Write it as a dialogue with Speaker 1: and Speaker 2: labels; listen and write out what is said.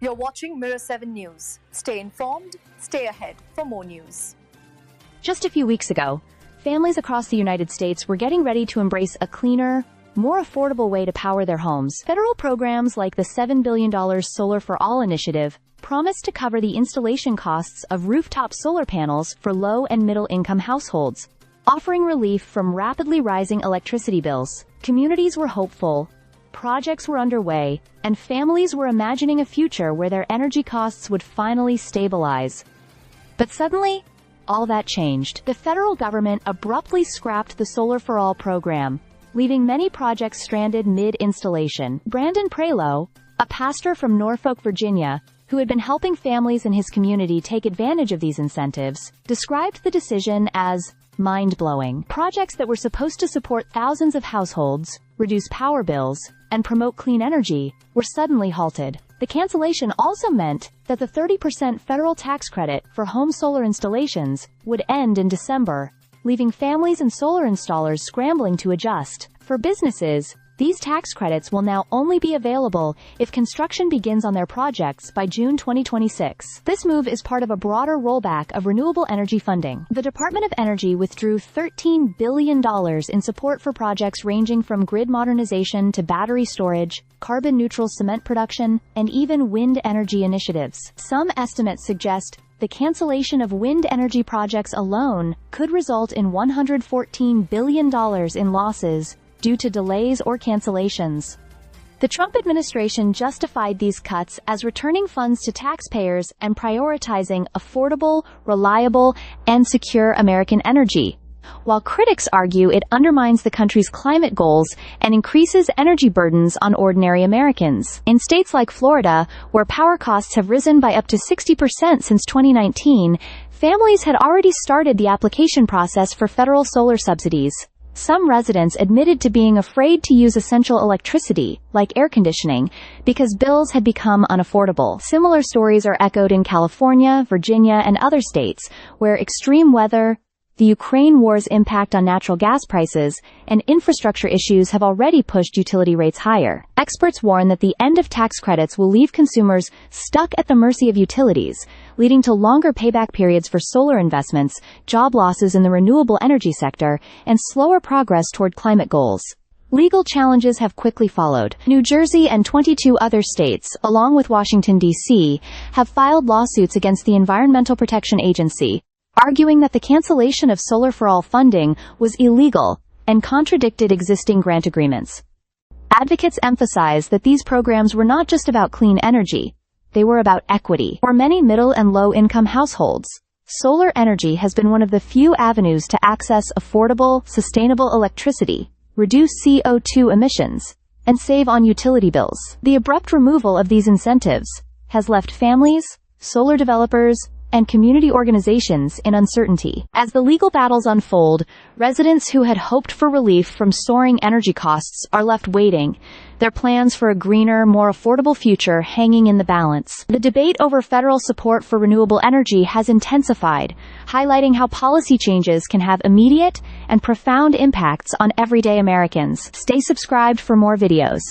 Speaker 1: You're watching Mirror 7 News. Stay informed, stay ahead for more news.
Speaker 2: Just a few weeks ago, families across the United States were getting ready to embrace a cleaner, more affordable way to power their homes. Federal programs like the $7 billion Solar for All initiative promised to cover the installation costs of rooftop solar panels for low and middle-income households, offering relief from rapidly rising electricity bills. Communities were hopeful, projects were underway, and families were imagining a future where their energy costs would finally stabilize. But suddenly, all that changed. The federal government abruptly scrapped the Solar for All program, leaving many projects stranded mid-installation. Brandon Prelo, a pastor from Norfolk, Virginia, who had been helping families in his community take advantage of these incentives, described the decision as mind-blowing. Projects that were supposed to support thousands of households, reduce power bills, and promote clean energy were suddenly halted. The cancellation also meant that the 30% federal tax credit for home solar installations would end in December, leaving families and solar installers scrambling to adjust. For businesses, these tax credits will now only be available if construction begins on their projects by June 2026. This move is part of a broader rollback of renewable energy funding. The Department of Energy withdrew $13 billion in support for projects ranging from grid modernization to battery storage, carbon-neutral cement production, and even wind energy initiatives. Some estimates suggest the cancellation of wind energy projects alone could result in $114 billion in losses due to delays or cancellations. The Trump administration justified these cuts as returning funds to taxpayers and prioritizing affordable, reliable, and secure American energy, while critics argue it undermines the country's climate goals and increases energy burdens on ordinary Americans. In states like Florida, where power costs have risen by up to 60% since 2019, families had already started the application process for federal solar subsidies. Some residents admitted to being afraid to use essential electricity, like air conditioning, because bills had become unaffordable. Similar stories are echoed in California, Virginia, and other states, where extreme weather, the Ukraine war's impact on natural gas prices, and infrastructure issues have already pushed utility rates higher. Experts warn that the end of tax credits will leave consumers stuck at the mercy of utilities, leading to longer payback periods for solar investments, job losses in the renewable energy sector, and slower progress toward climate goals. Legal challenges have quickly followed. New Jersey and 22 other states, along with Washington, D.C., have filed lawsuits against the Environmental Protection Agency, arguing that the cancellation of Solar for All funding was illegal and contradicted existing grant agreements. Advocates emphasize that these programs were not just about clean energy, they were about equity. For many middle and low-income households, solar energy has been one of the few avenues to access affordable, sustainable electricity, reduce CO2 emissions, and save on utility bills. The abrupt removal of these incentives has left families, solar developers, and community organizations in uncertainty. As the legal battles unfold, residents who had hoped for relief from soaring energy costs are left waiting, their plans for a greener, more affordable future hanging in the balance. The debate over federal support for renewable energy has intensified, highlighting how policy changes can have immediate and profound impacts on everyday Americans. Stay subscribed for more videos.